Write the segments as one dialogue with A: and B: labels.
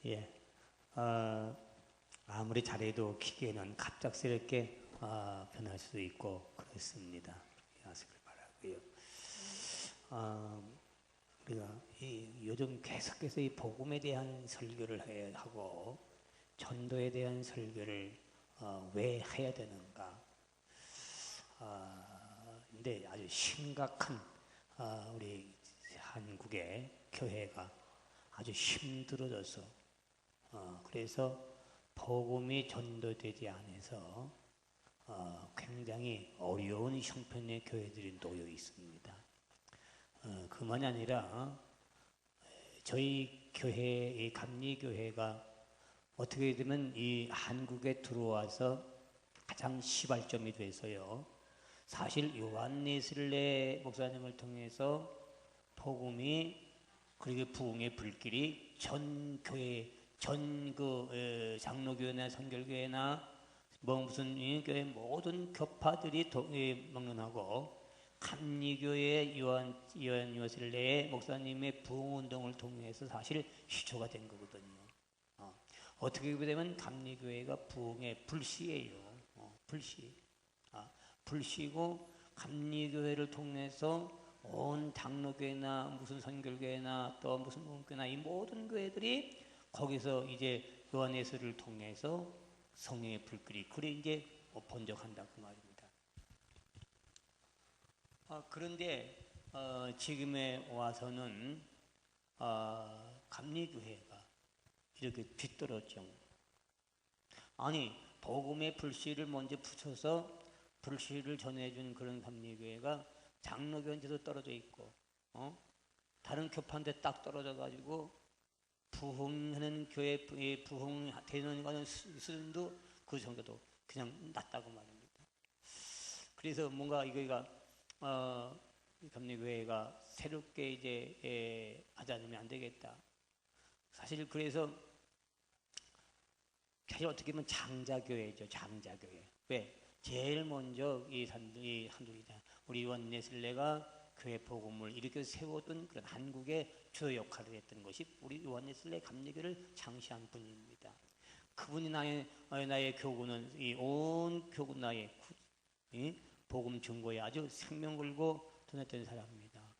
A: 예, 아무리 잘해도 기계는 갑작스럽게 변할 수도 있고 그렇습니다. 아시길 바라고요. 우리가 요즘 계속해서 이 복음에 대한 설교를 해야 하고 전도에 대한 설교를 왜 해야 되는가? 근데 아주 심각한 우리 한국의 교회가 아주 힘들어져서 그래서 복음이 전도되지 않아서 굉장히 어려운 형편의 교회들이 놓여 있습니다. 그만이 아니라 저희 교회, 이 감리교회가 어떻게 되면 이 한국에 들어와서 가장 시발점이 돼서요. 사실 요한네슬레 목사님을 통해서 복음이 그리고 부흥의 불길이 전 교회, 전 장로교회나 선결교회나 무슨 교회 모든 교파들이 막론하고 감리교회 요한네슬레 목사님의 부흥운동을 통해서 사실 시초가 된 거거든요. 어떻게 보면 감리교회가 부흥의 불씨예요. 불씨. 불씨고 감리교회를 통해서 온 장로교회나 무슨 선결교회나 또 무슨 부흥교회나 이 모든 교회들이 거기서 이제 요한네슬레를 통해서 성령의 불길이 그래 이제 번쩍한다 그 말입니다. 그런데 지금에 와서는 감리교회가 이렇게 뒤떨어져. 아니 복음의 불씨를 먼저 붙여서 불씨를 전해준 그런 감리교회가 장로교회한테도 떨어져 있고 다른 교파한테 딱 떨어져 가지고 부흥하는 교회 부흥되는 거는 수준도 그 정도도 그냥 낮다고 말입니다. 그래서 뭔가 이거가 감리교회가 새롭게 이제 하자면 안 되겠다. 사실 그래서 사실 어떻게 보면 장자교회죠. 장자교회. 왜? 제일 먼저 이 한둘이다. 우리 요한네슬레가 교회 복음을 일으켜 세웠던 그런 한국의 주요 역할을 했던 것이 우리 요한네슬레 감리교를 창시한 분입니다. 그분이 나의 교구는 이 온 교구 나의 복음 증거에 아주 생명 걸고 전했던 사람입니다.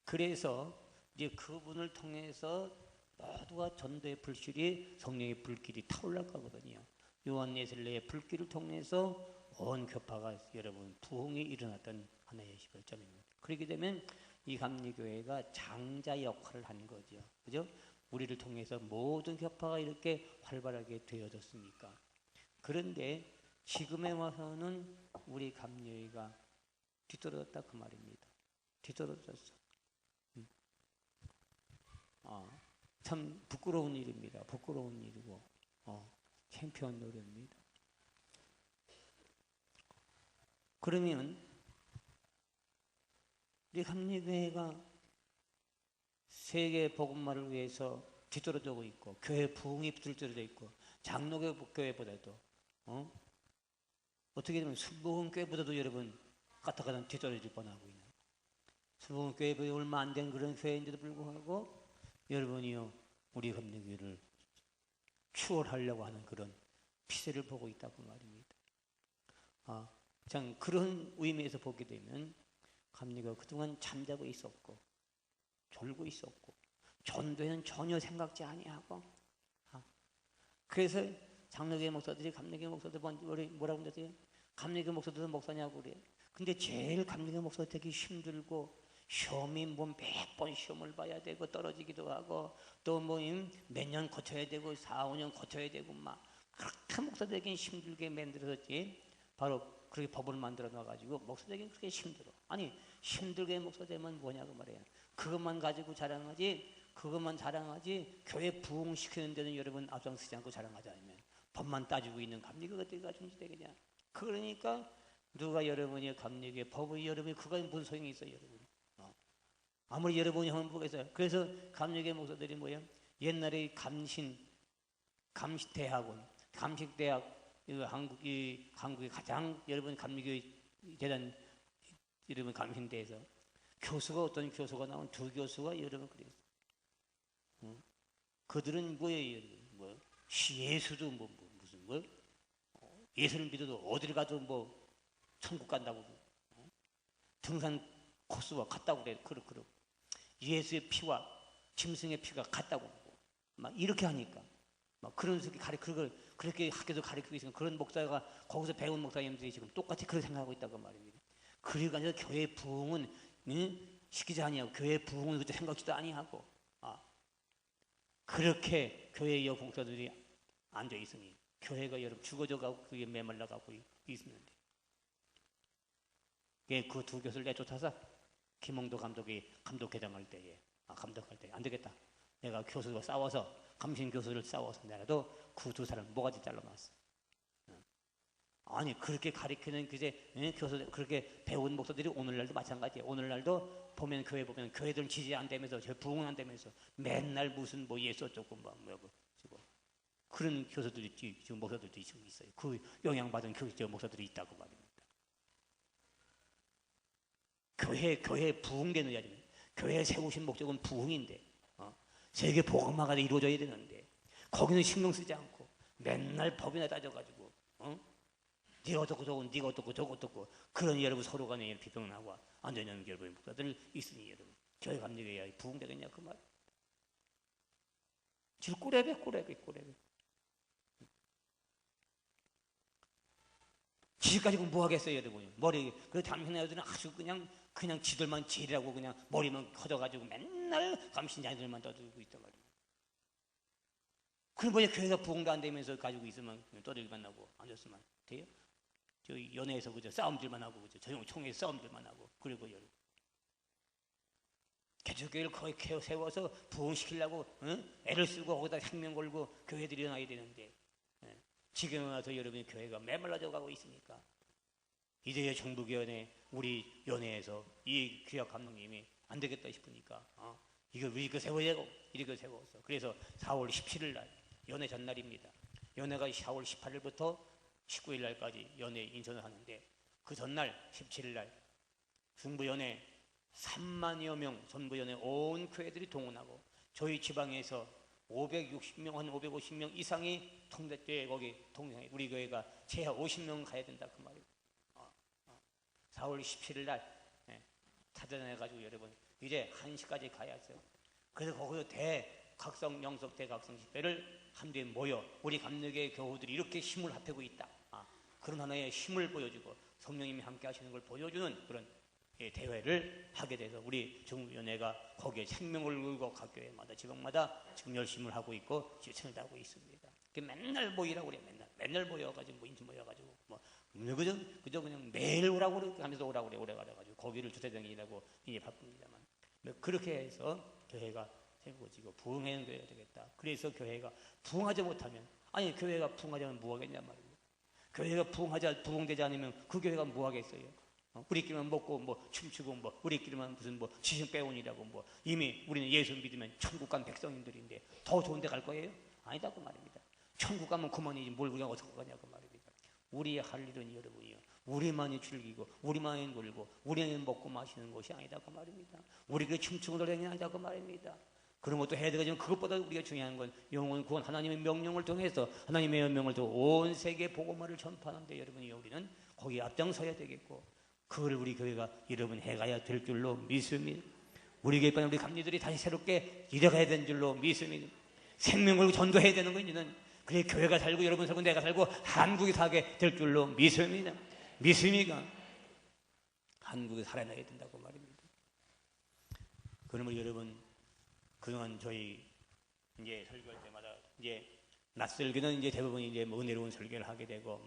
A: 그래서 이제 그분을 통해서 모두가 전도의 불길이 성령의 불길이 타올라가거든요. 요한네슬레의 불길을 통해서 온 교파가 여러분 부흥이 일어났던 하나의 시발점입니다. 그렇게 되면 이 감리교회가 장자 역할을 한 거죠. 그죠? 우리를 통해서 모든 교파가 이렇게 활발하게 되어졌으니까. 그런데 지금에 와서는 우리 감리교회가 뒤떨어졌다 그 말입니다. 뒤떨어졌어. 참 부끄러운 일입니다. 부끄러운 일이고 창피한 노래입니다. 그러면 우리 감리교회가 세계 복음화를 위해서 뒤떨어지고 있고 교회 부흥이 뒤떨어져 있고 장로교회보다도 어떻게 되면 순복음교회보다도 여러분 까딱까딱 뒤떨어질 뻔하고 있는 순복음교회 얼마 안 된 그런 교회인데도 불구하고 여러분이요 우리 감리교회를 추월하려고 하는 그런 피세를 보고 있다고 말입니다. 참 그런 의미에서 보게 되면 감리교회가 그동안 잠자고 있었고 졸고 있었고 전도에는 전혀 생각지 아니하고 그래서 장로교회 목사들이 감리교회 목사들 뭐라고 그러세요? 감리교회 목사들도 목사냐고 그래요. 근데 제일 감리교회 목사 되기 힘들고 시험이 뭐 몇 번 시험을 봐야 되고 떨어지기도 하고 또 뭐 몇 년 거쳐야 되고 4, 5년 거쳐야 되고 막 그렇게 목사 되기 힘들게 만들었지. 바로 그렇게 법을 만들어 놔가지고 목사 되기 그렇게 힘들어. 아니 힘들게 목사 되면 뭐냐고 말해요. 그것만 가지고 자랑하지 교회 부흥시키는 데는 여러분 앞장서지 않고 자랑하지 않으면 법만 따지고 있는 감리교가 어떻게 가준지 되겠냐. 그러니까 누가 여러분이 감리교의 법을 여러분이 그거 무슨 소용이 있어요 여러분. 아무리 여러분이 하면 보겠어요. 그래서 감리교의 목사들이 뭐예요? 옛날에 감식대학원, 감식대학 한국의 가장 여러분 감리교회 대단 여러분 감식대에서 교수가 어떤 교수가 나온 두 교수가 여러분 그랬어요. 그들은 뭐예요? 뭐 예수도 무슨 뭐 예수를 믿어도 어딜 가도 뭐 천국 간다고 등산 코스와 같다고 그래. 그렇고 예수의 피와 짐승의 피가 같다고 그러고 막 이렇게 하니까 막 그런 식의 그걸 그렇게 학교에서 가르치고 있으면 그런 목사가 거기서 배운 목사님들이 지금 똑같이 그렇게 생각하고 있다고 말입니다. 그리고 아니라 교회 부흥은 시키지 아니하고 교회 부흥은 그때 생각지도 아니하고 그렇게 교회의 여봉사들이 앉아 있으니 교회가 여러분 죽어져 가고 그게 메말라 가고 있는데 그 두 교수를 내쫓아서 김홍도 감독이 감독회장할 때에 감독할 때 안 되겠다. 내가 교수와 싸워서 감신 교수를 싸워서 내라도 그 두 사람 모가지 잘라놨어. 아니 그렇게 가르치는 그제 교수 그렇게 배운 목사들이 오늘날도 마찬가지예요. 오늘날도 보면 교회 보면 교회들 지지 안 되면서 저 부흥 안 되면서 맨날 무슨 뭐 예수 어쩌고 뭐 그런 교수들이 지금 목사들도 지금 있어요. 그 영향받은 교회 목사들이 있다고 말입니다. 교회 부흥되는 자리는 교회 세우신 목적은 부흥인데 세계 복음화가 이루어져야 되는데 거기는 신경 쓰지 않고 맨날 법이나 따져가지고 네가 어떻고 저거 네가 어떻고 저거 어떻고 그런 여러분 서로 간에 비평을 하고 안 되는 여러분 목사들 있으니 여러분 교회 감리교회야 부흥되겠냐 그 말. 질 꼬레베. 지식 가지고 뭐 하겠어요 여러분. 머리 그 담임 애들은 아주 그냥 지들만 지리라고 그냥 머리만 커져가지고 맨날 감신자들만 떠들고 있단 말이에요. 그럼 뭐냐 교회가 부흥도 안 되면서 가지고 있으면 떠들기만 하고 앉았으면 돼요? 저 연애에서 그저 싸움질만 하고 그저 총회에서 싸움질만 하고 그리고 여러분 개척교회를 거의 세워서 부흥시키려고 애를 쓰고 거기다 생명 걸고 교회들이 일어나야 되는데 지금 와서 여러분이 교회가 메말라져 가고 있으니까 이제야 정부위원회 우리 연회에서 이 귀학 감독님이 안 되겠다 싶으니까 이거 이렇게 세워야 되고 이렇게 세워서 그래서 4월 17일 날 연회 전날입니다. 연회가 4월 18일부터 19일 날까지 연회 인선을 하는데 그 전날 17일 날 중부연회 3만여 명 전부연회 온 교회들이 동원하고 저희 지방에서 560명 한 550명 이상이 통대교회 거기 동생에 우리 교회가 최하 50명 가야 된다 그 말이에요. 4월 17일 날 타전해가지고 여러분 이제 1시까지 가야죠. 그래서 거기서 대각성 영석 대각성 집회를 한데 모여 우리 감리교회 교우들이 이렇게 힘을 합하고 있다. 그런 하나의 힘을 보여주고 성령님이 함께 하시는 걸 보여주는 그런 대회를 하게 돼서 우리 정부위원회가 거기에 생명을 걸고 각 교회마다 지방마다 지금 열심을 하고 있고 실천을 하고 있습니다. 맨날 모이라고 그래. 맨날 모여가지고 인천 모여가지고 그저 그냥 매일 오라고 하면서 오라고 그래. 오래 가가지고 거기를 주차장이라고 이제 바쁩니다만 그렇게 해서 교회가 세워지고 부흥하는 교회가 되겠다. 그래서 교회가 부흥하지 못하면 아니 교회가 부흥하자면 뭐 하겠냐 말이에요. 교회가 부흥되지 않으면 그 교회가 뭐 하겠어요? 우리끼리만 먹고 춤추고 우리끼리만 무슨 지식 배운이라고 이미 우리는 예수 믿으면 천국 간 백성인들인데 더 좋은 데 갈 거예요? 아니다고 말입니다. 천국 가면 그만이지 뭘 우리가 어떻게 가냐고 말입니다. 우리의 할 일은 여러분이요. 우리만이 즐기고 우리만이 놀고 우리는 먹고 마시는 것이 아니다고 말입니다. 우리가 춤추고 노래는 아니다고 말입니다. 그런 것도 해야 되지만 그것보다 우리가 중요한 건 영혼 구원 하나님의 명령을 통해서 하나님의 명령을 통해 온 세계 복음화를 전파하는데 여러분이 우리는 거기에 앞장서야 되겠고 그걸 우리 교회가 여러분 해가야 될 줄로 믿습니다. 우리 교회뿐 우리 감리들이 다시 새롭게 일어가야 되는 줄로 믿습니다. 생명을 전도해야 되는 건 이는 그래 교회가 살고 여러분 살고 내가 살고 한국이 살게 될 줄로 믿습니다. 믿습니까? 한국이 살아나야 된다고 말입니다. 그러면 여러분 그동안 저희 이제 설교할 때마다 이제 낯설기는 이제 대부분 이제 은혜로운 설교를 하게 되고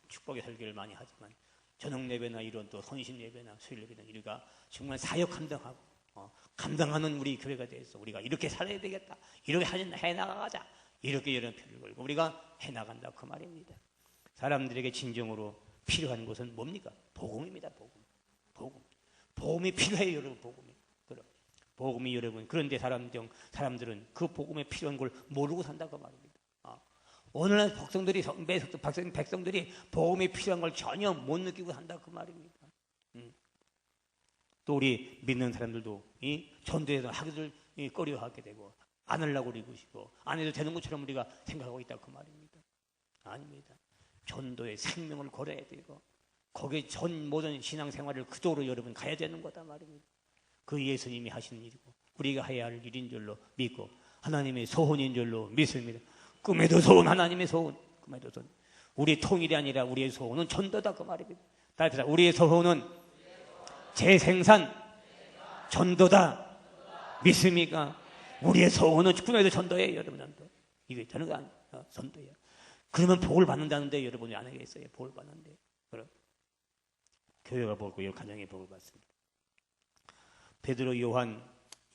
A: 축복의 설교를 많이 하지만 저녁 예배나 이런 또 헌신 예배나 수요일 예배는 우리가 정말 사역 감당하고 감당하는 우리 교회가 돼서 우리가 이렇게 살아야 되겠다. 이렇게 해나가자. 이렇게 여러 표를 걸고 우리가 해나간다 그 말입니다. 사람들에게 진정으로 필요한 것은 뭡니까? 복음입니다. 복음이 필요해요 여러분. 복음이 여러분. 그런데 사람들은 그 복음에 필요한 걸 모르고 산다고 말입니다. 오늘날 백성들이 복음이 필요한 걸 전혀 못 느끼고 산다 그 말입니다. 또 우리 믿는 사람들도 이 전도에서 하기를 꺼려하게 되고 안 하려고 그러고 싶어. 안 해도 되는 것처럼 우리가 생각하고 있다 그 말입니다. 아닙니다. 전도의 생명을 걸어야 되고 거기에 전 모든 신앙생활을 그쪽으로 여러분 가야 되는 거다 말입니다. 그 예수님이 하시는 일이고 우리가 해야 할 일인 줄로 믿고 하나님의 소원인 줄로 믿습니다. 꿈에도 소원, 하나님의 소원, 꿈에도 소원. 우리의 통일이 아니라 우리의 소원은 전도다 그 말입니다. 따라서 우리의 소원은 재생산 전도다. 믿습니까? 우리의 소원은 꿈에도 전도예요, 여러분. 전도. 이게 되는 거 아니에요. 전도예요. 그러면 복을 받는다는데 여러분이 안 하겠어요. 복을 받는데. 그럼 교회가 복을, 가정의 복을 받습니다. 베드로, 요한,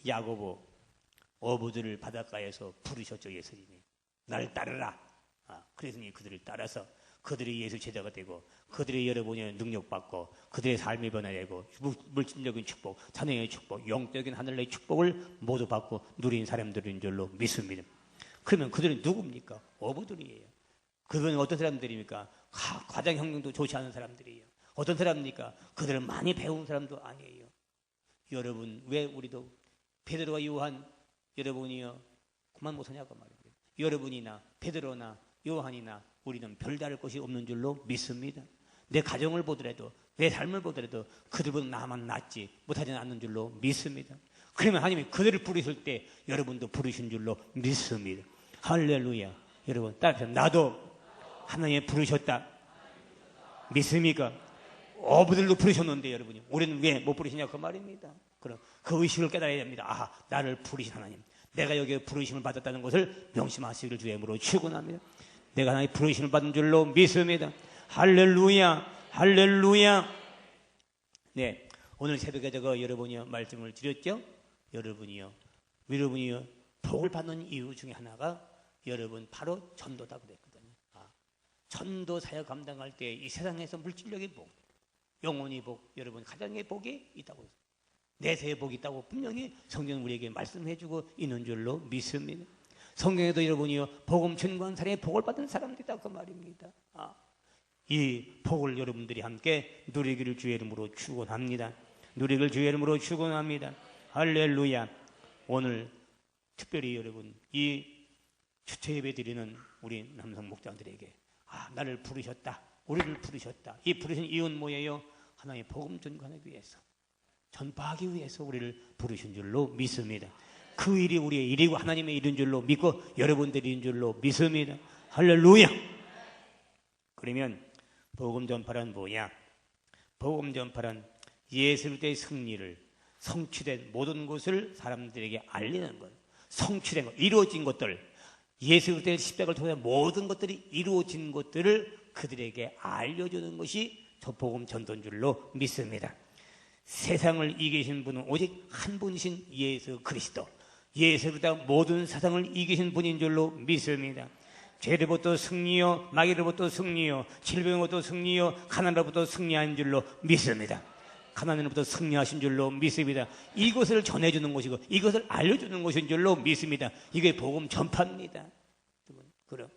A: 야고보 어부들을 바닷가에서 부르셨죠. 예수님이 나를 따르라. 그래서 그들을 따라서 그들이 예수 제자가 되고 그들이 여러분이 능력받고 그들의 삶이 변화되고 물질적인 축복, 찬양의 축복, 영적인 하늘의 축복을 모두 받고 누린 사람들인 줄로 믿습니다. 그러면 그들은 누굽니까? 어부들이에요. 그들은 어떤 사람들입니까? 과장 형님도 좋지 않은 사람들이에요. 어떤 사람입니까? 그들은 많이 배운 사람도 아니에요. 여러분 왜 우리도 베드로와 요한 여러분이요 그만 못하냐고 말입니다. 여러분이나 베드로나 요한이나 우리는 별다를 것이 없는 줄로 믿습니다. 내 가정을 보더라도 내 삶을 보더라도 그들보다 나만 낫지 못하지는 않는 줄로 믿습니다. 그러면 하나님이 그들을 부르실 때 여러분도 부르신 줄로 믿습니다. 할렐루야. 여러분 따라서 나도 하나님이 부르셨다. 믿습니까? 어부들도 부르셨는데 여러분이 우리는 왜 못 부르시냐 그 말입니다. 그럼 그 의식을 깨달아야 됩니다. 나를 부르신 하나님, 내가 여기에 부르심을 받았다는 것을 명심하시기를 주의 이름으로 축원합니다. 내가 하나님의 부르심을 받은 줄로 믿습니다. 할렐루야, 할렐루야. 네, 오늘 새벽에 제가 여러분이요 말씀을 드렸죠. 여러분이요 복을 받는 이유 중에 하나가 여러분 바로 전도다 그랬거든요. 전도 사역 감당할 때 이 세상에서 물질력의 복, 영혼의 복, 여러분 가정의 복이 있다고 했어요. 내세의 복이 있다고 분명히 성경 우리에게 말씀해주고 있는 줄로 믿습니다. 성경에도 여러분이요 복음 전구한 사람의 복을 받은 사람들이다 그 말입니다. 이 복을 여러분들이 함께 누리기를 주의 이름으로 축원합니다. 누리기를 주의 이름으로 축원합니다. 할렐루야. 오늘 특별히 여러분 이 주체 예배 드리는 우리 남성 목장들에게 나를 부르셨다, 우리를 부르셨다. 이 부르신 이유는 뭐예요? 하나님의 복음 전하기 위해서, 전파하기 위해서 우리를 부르신 줄로 믿습니다. 그 일이 우리의 일이고 하나님의 일인 줄로 믿고 여러분들의 일인 줄로 믿습니다. 할렐루야. 그러면 복음 전파란 뭐냐? 복음 전파란 예수 그리스도의 승리를 성취된 모든 것을 사람들에게 알리는 것, 성취된 것, 이루어진 것들, 예수 그리스도의 십자가를 통해 모든 것들이 이루어진 것들을 그들에게 알려주는 것이 저 복음 전도인 줄로 믿습니다. 세상을 이기신 분은 오직 한 분이신 예수 그리스도, 예수 그리스도 모든 세상을 이기신 분인 줄로 믿습니다. 죄로부터 승리요, 마귀로부터 승리요, 질병으로부터 승리요, 가난으로부터 승리한 줄로 믿습니다. 가난으로부터 승리하신 줄로 믿습니다. 이것을 전해주는 것이고 이것을 알려주는 것인 줄로 믿습니다. 이게 복음 전파입니다. 그럼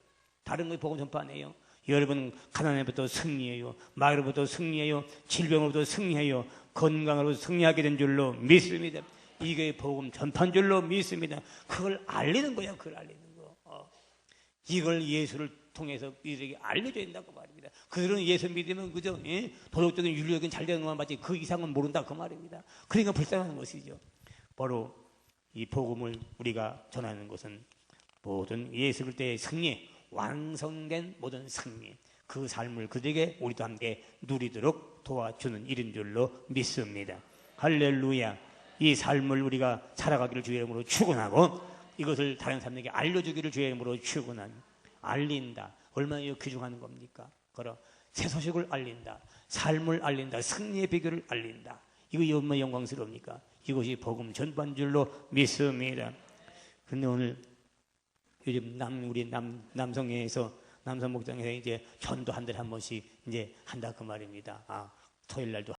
A: 다른 게 복음 전파 아니에요. 여러분 가난으로부터 승리해요, 마귀로부터 승리해요, 질병으로부터 승리해요, 건강으로부터 승리하게 된 줄로 믿습니다. 이게 복음 전파인 줄로 믿습니다. 그걸 알리는 거야. 그걸 알리는 거. 이걸 예수를 통해서 이들에게 알려줘야 된다고 말입니다. 그들은 예수 믿으면 그저 도덕적인 윤리적인 잘 되는 것만 맞지 그 이상은 모른다 그 말입니다. 그러니까 불쌍한 것이죠. 바로 이 복음을 우리가 전하는 것은 모든 예수 그리스도의 승리, 완성된 모든 승리, 그 삶을 그들에게 우리도 함께 누리도록 도와주는 일인 줄로 믿습니다. 할렐루야. 이 삶을 우리가 살아가기를 주의 이름으로 축원하고 이것을 다른 사람에게 알려주기를 주의 이름으로 축원합니다. 알린다. 얼마나 귀중한 겁니까? 그럼 새 소식을 알린다, 삶을 알린다, 승리의 비결을 알린다. 이거 얼마나 영광스럽습니까? 이것이 복음 전파인 줄로 믿습니다. 그런데 오늘 요즘 우리 남성회에서 남성 목장에서 이제 전도 한 달에 한 번씩 이제 한다 그 말입니다. 토요일 날도